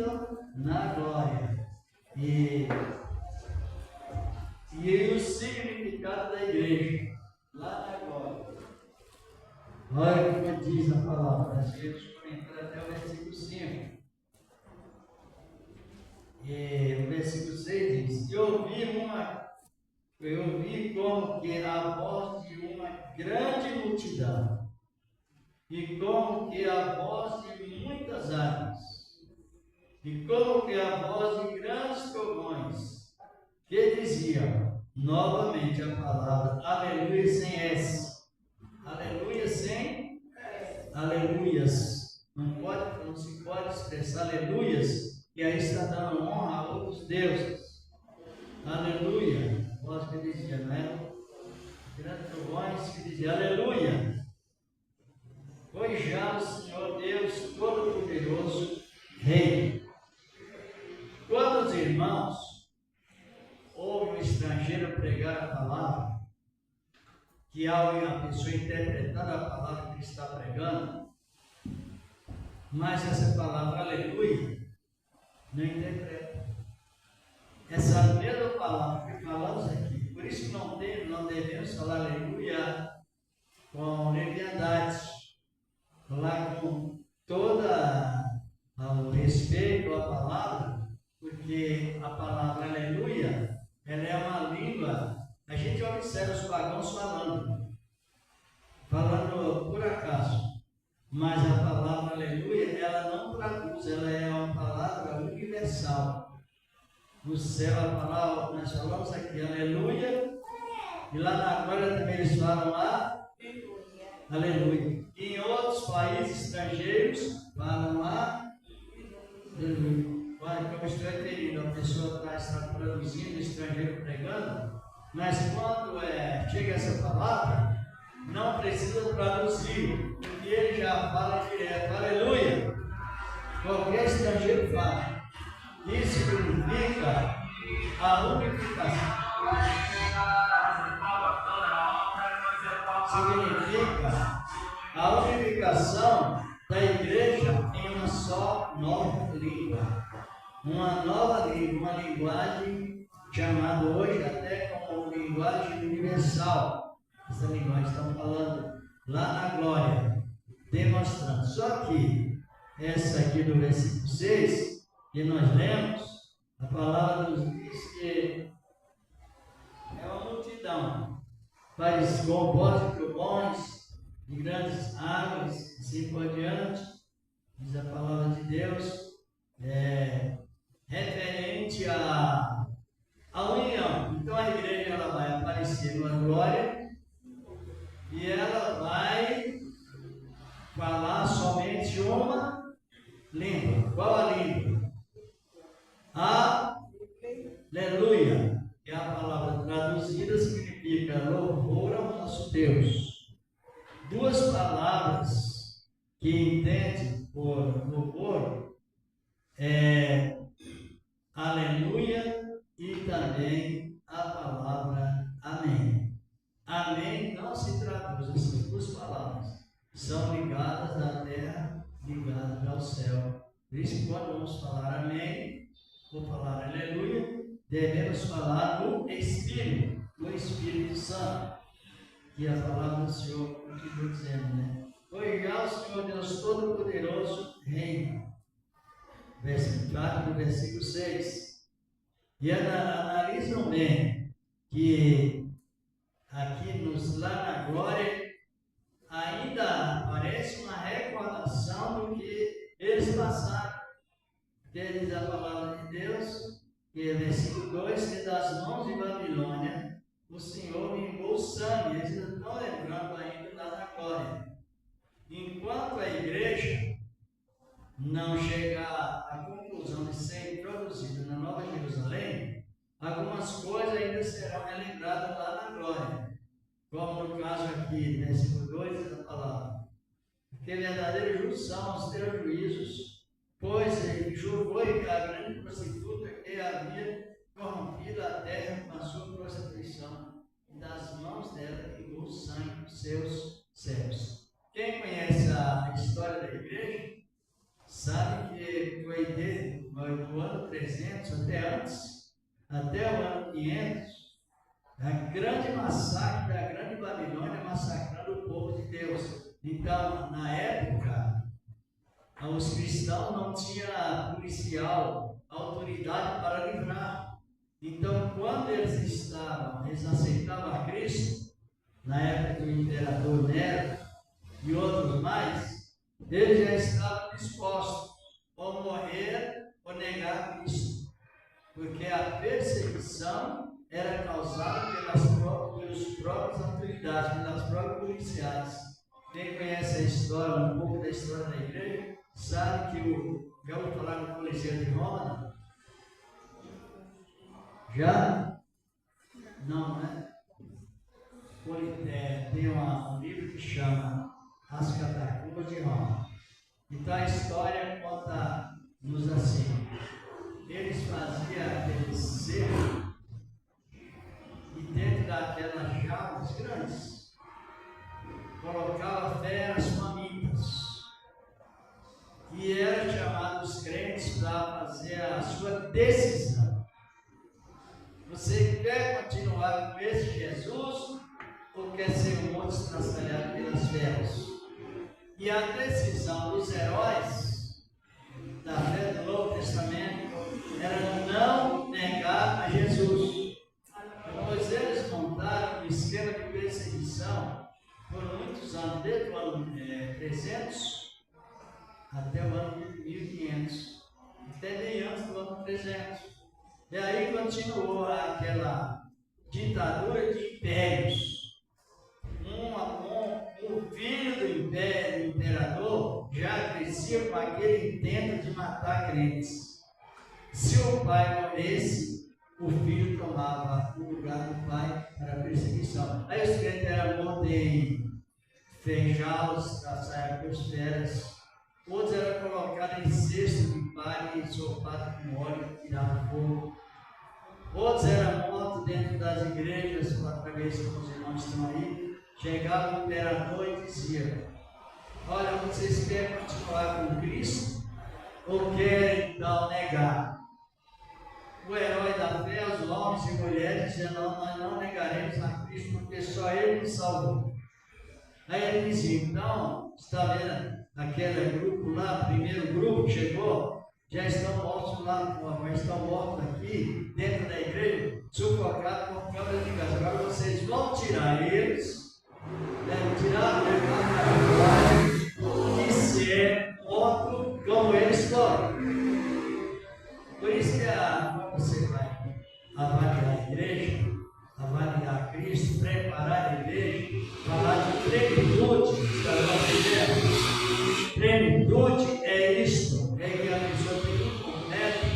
subindo na glória. E o significado da igreja, lá na glória. Olha como diz a palavra, nós vamos comentar até o versículo 5. E o versículo 6 diz: Eu ouvi como que a voz de uma grande multidão, e como que a voz de muitas águas, e como que a voz de grandes trovões, que diziam novamente a palavra aleluia sem S. Aleluia sem S. Aleluias. Não se pode expressar aleluias, que aí está dando honra a outros deuses. Aleluia. A voz que dizia, não é? Grandes trovões que diziam aleluia. Pois já o Senhor Deus Todo-Poderoso Rei. Quando os irmãos ouvem um estrangeiro pregar a palavra, que há a pessoa interpretando a palavra que está pregando, mas essa palavra aleluia não interpreta. Essa mesma palavra que falamos aqui, por isso que não devemos falar aleluia com leviandade, falar com toda o respeito à palavra, porque a palavra aleluia, ela é uma língua, a gente observa os pagãos falando por acaso, mas a palavra aleluia, ela não traduz, ela é uma palavra universal. O céu, a palavra, nós falamos aqui aleluia, e lá na glória também eles falam aleluia. E em outros países estrangeiros falam aleluia. Olha, como estou entendido, a pessoa está traduzindo, estrangeiro pregando, mas quando chega essa palavra, não precisa traduzir, porque ele já fala direto, aleluia. Qualquer estrangeiro fala. Isso significa a unificação. Significa a unificação da igreja em uma só nova língua. Uma nova língua, uma linguagem chamada hoje até como linguagem universal. Essa linguagem estamos falando lá na glória, demonstrando. Só que essa aqui do versículo 6, que nós lemos, a palavra nos diz que é uma multidão, faz com voz de trovões, de grandes águas, assim por diante, diz a palavra de Deus, referente à união. Então a igreja ela vai aparecer numa glória e ela vai falar somente uma língua. Qual a língua? Aleluia, que é a palavra traduzida, significa louvor ao nosso Deus. Duas palavras que entende por louvor é aleluia e também a palavra amém. Amém não se traduz, essas duas palavras são ligadas à terra, ligadas ao céu. Por isso, quando vamos falar amém, ou falar aleluia, devemos falar no Espírito Santo, que a palavra do Senhor continua dizendo, né? Pois já o Senhor Deus Todo-Poderoso reina. Versículo 4 do versículo 6. E analisam bem que aqui lá na glória ainda aparece uma recordação do que eles passaram. Diz a palavra de Deus, que é versículo 2, que das mãos de Babilônia o Senhor vingou o sangue. Eles estão lembrando ainda lá na glória. Enquanto a igreja não chegar à conclusão de ser introduzida na Nova Jerusalém, algumas coisas ainda serão relembradas lá na glória. Como no caso aqui, versículo 2 da palavra. Porque verdadeiro justo são os teus juízos, pois ele julgou a grande prostituta que havia corrompido a terra com a sua prostituição, e das mãos dela pingou o sangue dos seus servos. Quem conhece a história da igreja sabe que que foi do ano 300 até antes, até o ano 500, a grande massacre da grande Babilônia massacrando o povo de Deus. Então, na época, os cristãos não tinham policial, autoridade para livrar. Então, quando eles aceitavam a Cristo, na época do imperador Nero e outros mais, eles já estavam dispostos a morrer ou negar Cristo, porque a perseguição era causada pelas próprias autoridades, pelas próprias policiais. Quem conhece a história, um pouco da história da igreja, sabe que já ouviu falar no Coliseu de Roma? Já? Não, né? Tem um livro que chama As Catacumbas de Roma. Então a história conta-nos assim: eles faziam aquele cerco e dentro daquelas jaulas grandes colocava feras famintas e eram chamados os crentes para fazer a sua decisão. Você quer continuar com esse Jesus ou quer ser um monte estraçalhado pelas feras? E a decisão dos heróis da fé do Novo Testamento era não negar a Jesus. Pois eles montaram um esquema de perseguição por muitos anos, desde o ano 300 até o ano 1500, até bem antes do ano 300. E aí continuou aquela ditadura de impérios. O filho do império, do imperador, já crescia com aquele intento de matar crentes. Se o pai morresse, o filho tomava o lugar do pai para a perseguição. Aí os crentes eram mortos em feijões, caçaia por feras. Outros eram colocados em cesto de palha e ensopados com óleo e tiravam fogo. Outros eram mortos dentro das igrejas, através como os irmãos estão aí. Chegava o imperador e dizia: olha, vocês querem continuar com Cristo ou querem então negar? O herói da fé, os homens e mulheres dizendo: não, nós não negaremos a Cristo porque só Ele nos salvou. Aí ele dizia: então, está vendo aquele grupo lá, o primeiro grupo que chegou, já estão mortos lá fora, mas estão mortos aqui, dentro da igreja, sufocados com câmara de gás. Agora vocês vão tirar eles, tirar e ser morto como eles foram. Por isso que quando você vai avaliar a igreja, avaliar Cristo, preparar a igreja, falar de plenitude da nossa igreja. Plenitude é isto, é que a pessoa tem um completo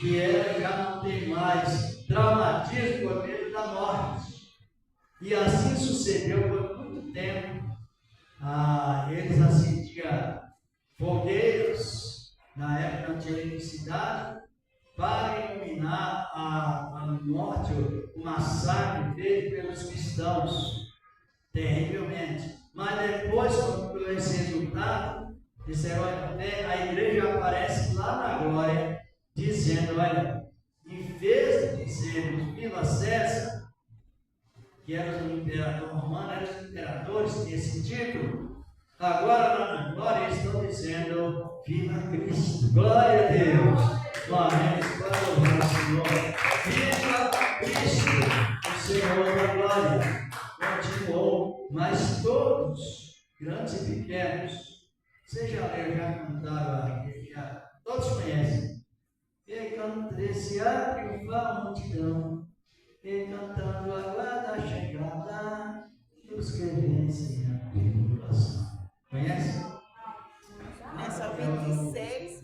e ela já não tem mais traumatismo por medo da morte. E assim sucedeu por muito tempo. Eles acendiam fogueiras, na época não tinha eletricidade, para iluminar a morte, o massacre feito pelos cristãos, terrivelmente. Mas depois, com esse resultado, esse herói da fé, a igreja aparece lá na glória, dizendo: olha, em vez de dizermos viva César, que era o imperador romano, eram os imperadores desse título, agora lá na glória eles estão dizendo viva Cristo, glória a Deus. Glória ao Senhor. Viva Cristo, o Senhor da glória. Continuou, mas todos, grandes e pequenos, vocês já cantaram, todos conhecem. E cantando esse triunfar a multidão, e cantando aguarda a chegada dos que vencem a tribulação. Conhece? Nessa 26.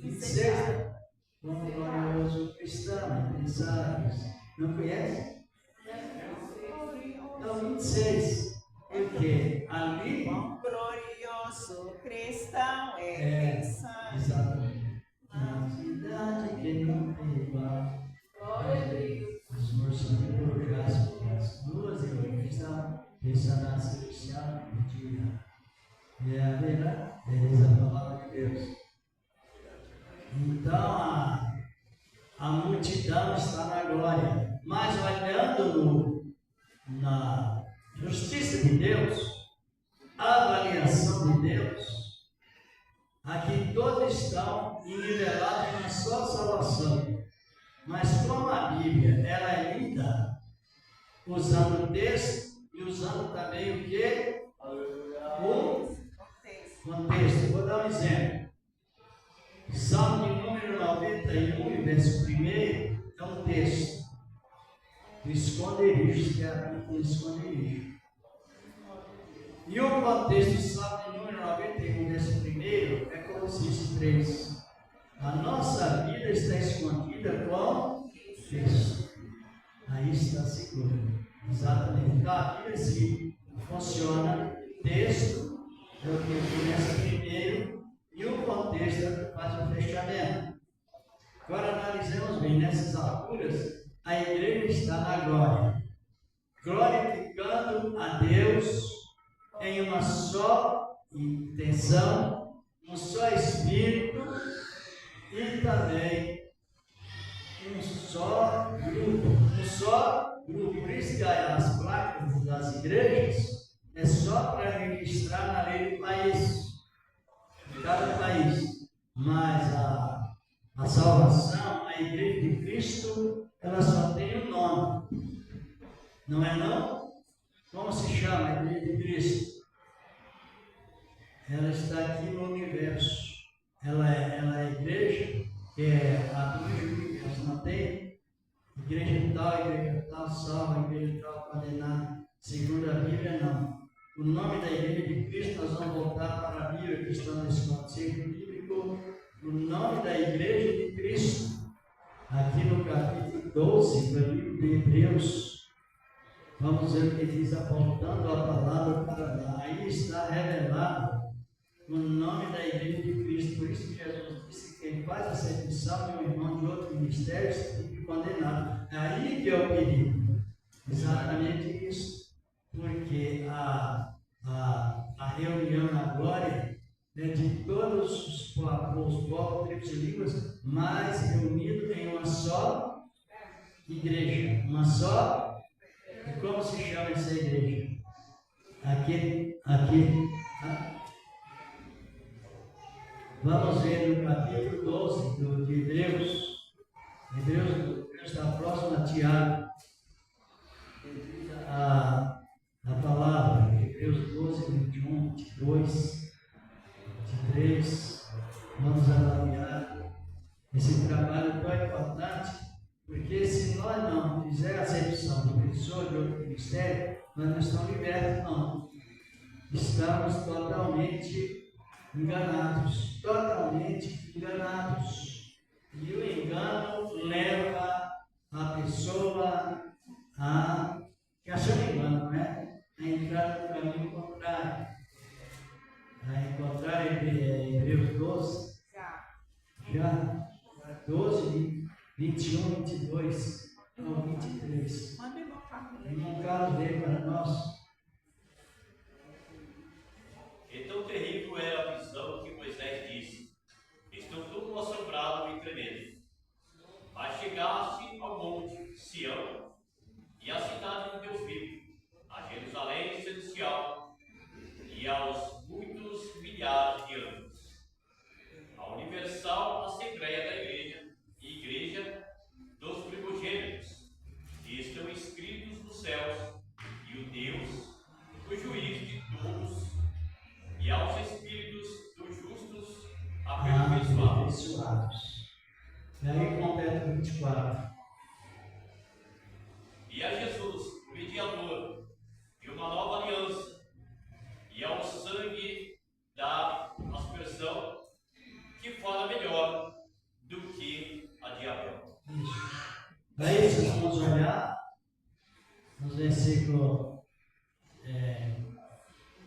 Como glorioso cristão, pensares. Não conhece? Então, 26. O que? Ali. Glorioso cristão é pensar. Exatamente. Na cidade que não tem igual. Glória a Deus. Os morços encorajados as duas e o cristão pensando na celestial mentira. E a verdade, beleza, a palavra de Deus. Então a multidão está na glória. Mas olhando na justiça de Deus, a avaliação de Deus, aqui todos estão nivelados na sua salvação. Mas como a Bíblia ela é lida usando o texto e usando também o quê? O contexto. Vou dar um exemplo. Salmo de número 91, verso 1, é um texto do esconderijo, que é a Bíblia do esconderijo. E o contexto do Salmo de número 91, verso 1, é Colossenses 3. A nossa vida está escondida com Cristo. Aí está seguro. Exatamente. Então a Bíblia sim funciona, texto é o que começa primeiro e o contexto é o que faz o fechamento. Agora analisemos bem, nessas alturas, a igreja está na glória, glorificando a Deus em uma só intenção, um só espírito e também um só grupo. Por isso que as placas das igrejas é só para registrar na lei do país, de cada país. Mas a salvação, a igreja de Cristo, ela só tem um nome. Não é não? Como se chama a igreja de Cristo? Ela está aqui no universo. Ela é a igreja que é a do universo, não tem? Igreja tal, salva, igreja tal, condenada. Segundo a Bíblia, não. O nome da igreja de Cristo, nós vamos voltar para a Bíblia, que está nesse conceito bíblico. O nome da igreja de Cristo, aqui no capítulo 12 do livro de Hebreus, vamos ver o que diz, apontando a palavra para lá. Aí está revelado o nome da igreja de Cristo. Por isso que Jesus disse que quem faz acepção de um irmão de outro ministério se fica condenado. É aí que é o perigo. Exatamente isso. Porque a reunião na glória é de todos os povos, tribos e línguas, mas reunidos em uma só igreja. Uma só. E como se chama essa igreja? Aqui. Vamos ver no capítulo 12 de Hebreus. Hebreus está próximo a Tiago. A palavra, Hebreus 12, 21, 22, 23. Vamos avaliar esse trabalho tão importante, porque se nós não fizermos a acepção de pessoa de outro ministério, nós não estamos libertos, não. Estamos totalmente enganados, E o engano leva a pessoa a engano, né? A entrar no caminho contrário. A encontrar Hebreus 12. Já 12, 21, 22 ao 23. Irmão Carlos veio para nós. E tão terrível era a visão que Moisés disse: estou todo assombrado e tremendo. Mas chegaste ao monte Sião e à cidade de Deus vivo, a Jerusalém celestial e aos muitos milhares de anjos, a universal assembleia da igreja e igreja dos primogênitos, que estão escritos nos céus, e o Deus, o juiz de todos, e aos espíritos dos justos aperfeiçoados. E aí completa o 24. E a Jesus, o mediador, e uma nova aliança, e ao sangue da aspersão, que fala melhor do que a de Abel. Isso. Daí vocês vamos olhar nos versículos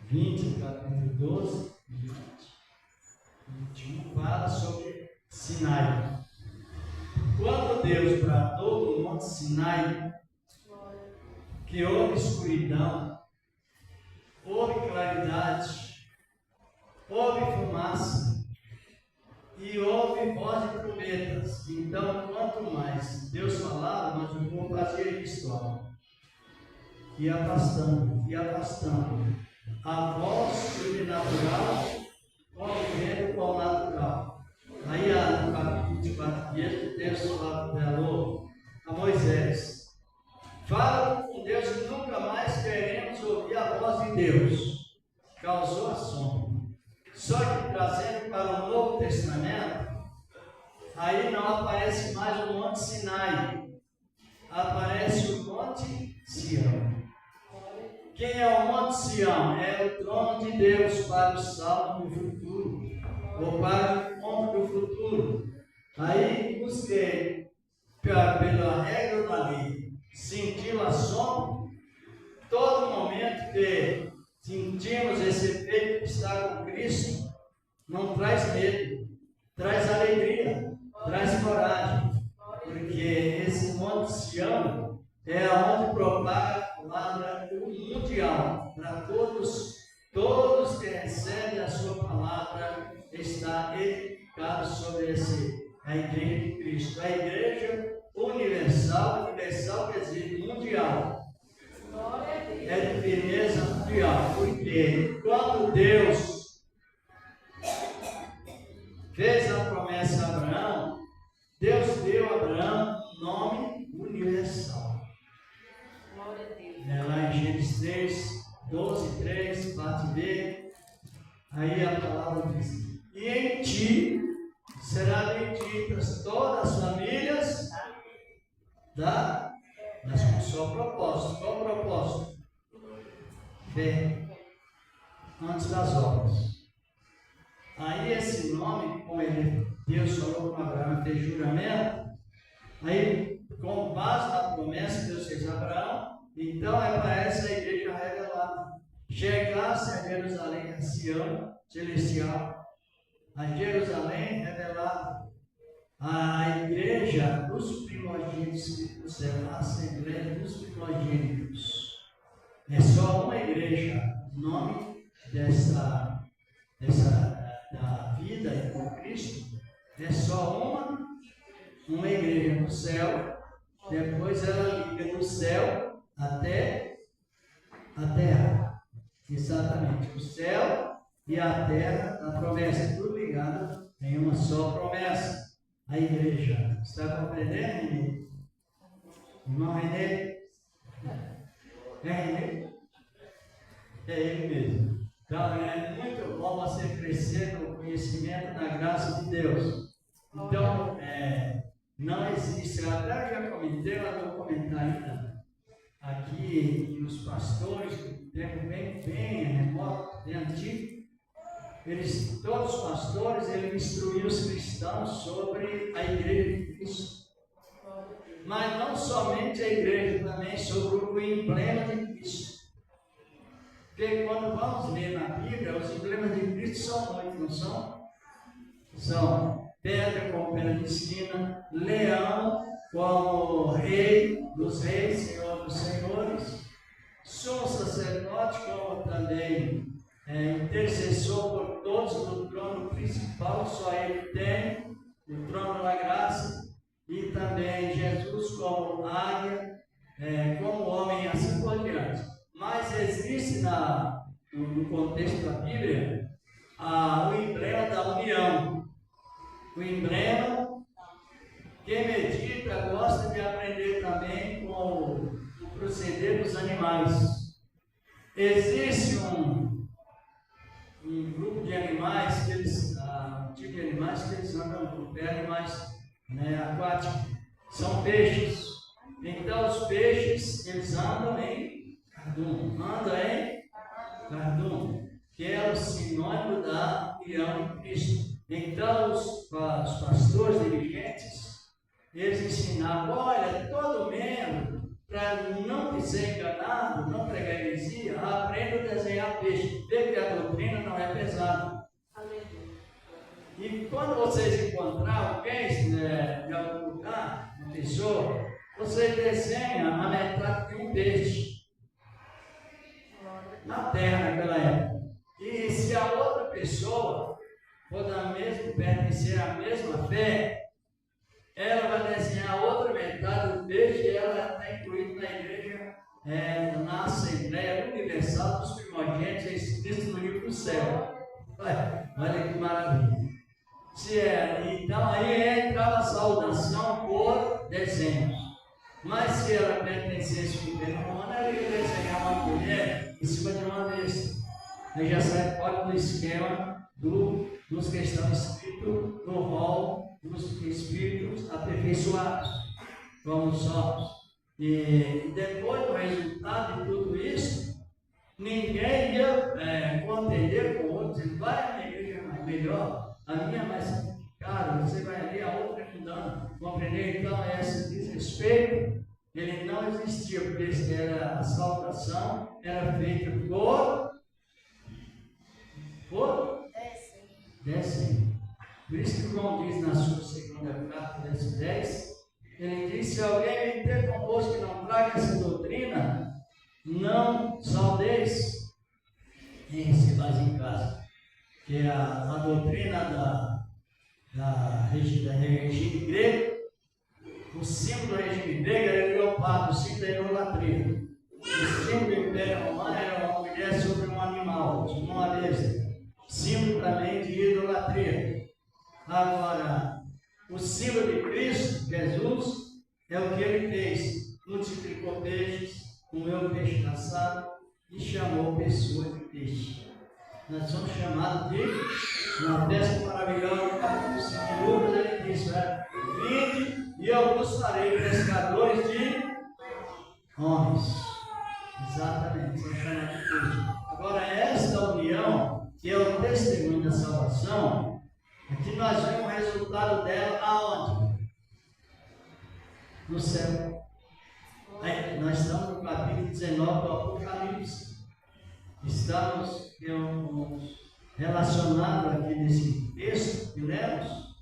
20, do capítulo 12, 21, fala sobre Sinai. Quando Deus bradou no monte Sinai, que houve escuridão, houve claridade, houve fumaça, e houve voz de trombetas. Então, quanto mais Deus falava, mas o povo fazia isso, ó. E afastando. A voz sobrenatural convivendo com o natural. Aí, no capítulo 24, o texto falou a Moisés: fala com Deus e nunca mais queremos ouvir a voz de Deus. Causou assombro. Só que trazendo para o Novo Testamento, aí não aparece mais o Monte Sinai, aparece o Monte Sião. Quem é o Monte Sião? É o trono de Deus para o salvo do futuro, ou para o encontro do futuro. Aí busquei, pela regra da lei, sentir o assombro. Todo momento que sentimos esse efeito de estar com Cristo, não traz medo, traz alegria, traz coragem, porque esse Monte Sião é onde propaga a palavra mundial para todos que recebem a sua palavra, está edificado sobre a igreja de Cristo, a igreja universal quer dizer mundial. É de firmeza mundial, porque quando Deus fez a promessa a Abraão, Deus deu a Abraão um nome universal. É lá em Gênesis 3, 12, 3, parte B, aí a palavra diz: e em ti serão benditas todas as famílias mas com só propósito. Qual o propósito? Fé antes das obras. Aí esse nome, como Deus falou com Abraão, fez juramento, aí com base na promessa que Deus fez a Abraão, então aparece a igreja revelada. Chegasse a Jerusalém, a Sião celestial, a Jerusalém revelada, a igreja dos primogênitos do céu, a Assembleia dos Primogênitos. É só uma igreja. O nome da vida com Cristo é só uma igreja no céu. Depois ela liga do céu até a terra. Exatamente, o céu e a terra, a promessa, tudo ligado em uma só promessa. A igreja. Está compreendendo, Renê? Irmão Renê? É Renê? É ele mesmo. Então é muito bom você crescer no conhecimento da graça de Deus. Então, não existe, eu até já comentei, eu vou comentar ainda aqui, e os pastores, do tempo bem remoto, bem antigo, todos os pastores, eles instruíram os cristãos sobre a igreja de Cristo. Mas não somente a igreja, também sobre o emblema de Cristo. Porque quando vamos ler na Bíblia, os emblemas de Cristo são muitos, não são? São pedra como pedra de esquina, leão como rei dos reis, senhor dos senhores, sumo sacerdote como também intercessor por todos no trono principal, só ele tem, o trono da graça, e também Jesus como águia, como homem, assim por diante. Mas existe no contexto da Bíblia o emblema da união. O emblema, quem medita gosta de aprender também com o proceder dos animais. Existe um grupo de animais, um tipo de animais que eles andam por pé, animais aquáticos, são peixes. Então os peixes, eles andam em cardume, que é o sinônimo da união de Cristo. Então os pastores dirigentes, eles ensinavam: olha, todo membro, para não ser enganado, não pregar heresia, aprenda a desenhar peixe, vê que a doutrina não é pesada. E quando vocês encontrar alguém de algum lugar, uma pessoa, vocês desenham a metade de um peixe na terra naquela época. E se a outra pessoa pertencer à mesma fé, ela vai desenhar outra metade do peixe e ela está incluída na igreja, na Assembleia Universal dos Primogênitos em Cristo no livro do céu. Olha que maravilha. Então aí entrava a saudação por desenho. Mas se ela pertencesse ao Império Romano, ela ia desenhar uma mulher em cima de uma besta. Aí já sai fora do esquema dos que estão escritos no rol dos espíritos aperfeiçoados, como somos. E depois do resultado de tudo isso, ninguém ia contender com o outro, dizendo, vai a minha igreja melhor, a minha mais santificada, você vai ali, a outra mudando. Compreender? Então, esse desrespeito, ele não existia, porque a salvação era feita por descem. Por isso que João diz na sua segunda carta, verso 10, ele diz, se alguém me ter convosco que não traga essa doutrina, não saudeis em recebais em casa. Que é a doutrina da regime grego, o símbolo do regime grego era o leopardo, o símbolo da idolatria. O símbolo do Império Romano era uma mulher sobre um animal, sobre uma besta. Símbolo também de idolatria. Agora, o símbolo de Cristo, Jesus, é o que ele fez. Multiplicou peixes, comeu peixe assado e chamou pessoas de peixe. Nós somos chamados de uma pesca maravilhosa, capítulo 5 de Lucas, ele diz, vinde e eu vos farei pescadores de homens. Exatamente, são chamados de peixe. Agora, esta união, que é o testemunho da salvação, aqui nós vemos o resultado dela aonde? No céu. Aí, nós estamos no capítulo 19 do Apocalipse. Estamos relacionados aqui nesse texto que lemos.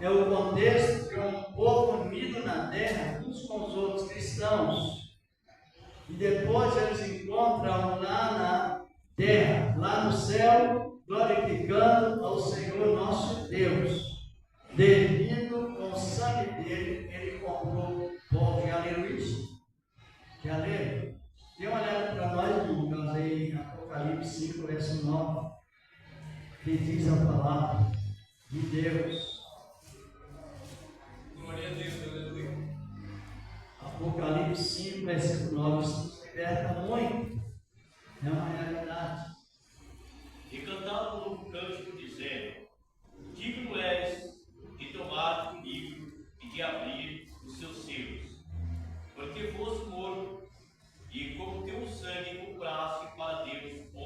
É o contexto de um povo unido na terra, uns com os outros cristãos. E depois eles encontram lá na terra, lá no céu, glorificando ao Senhor nosso Deus. Devido com o sangue dele, ele comprou o povo. Já leram isso? Já leram? Dê uma olhada para nós, Lucas, aí em Apocalipse 5, verso 9, que diz a palavra de Deus. Glória a Deus, aleluia. Apocalipse 5, versículo 9, isso nos liberta muito. É uma realidade. E cantaram um novo cântico, dizendo: digno és de tomar o livro e de abrir os seus selos, porque foste morto, e com teu sangue compraste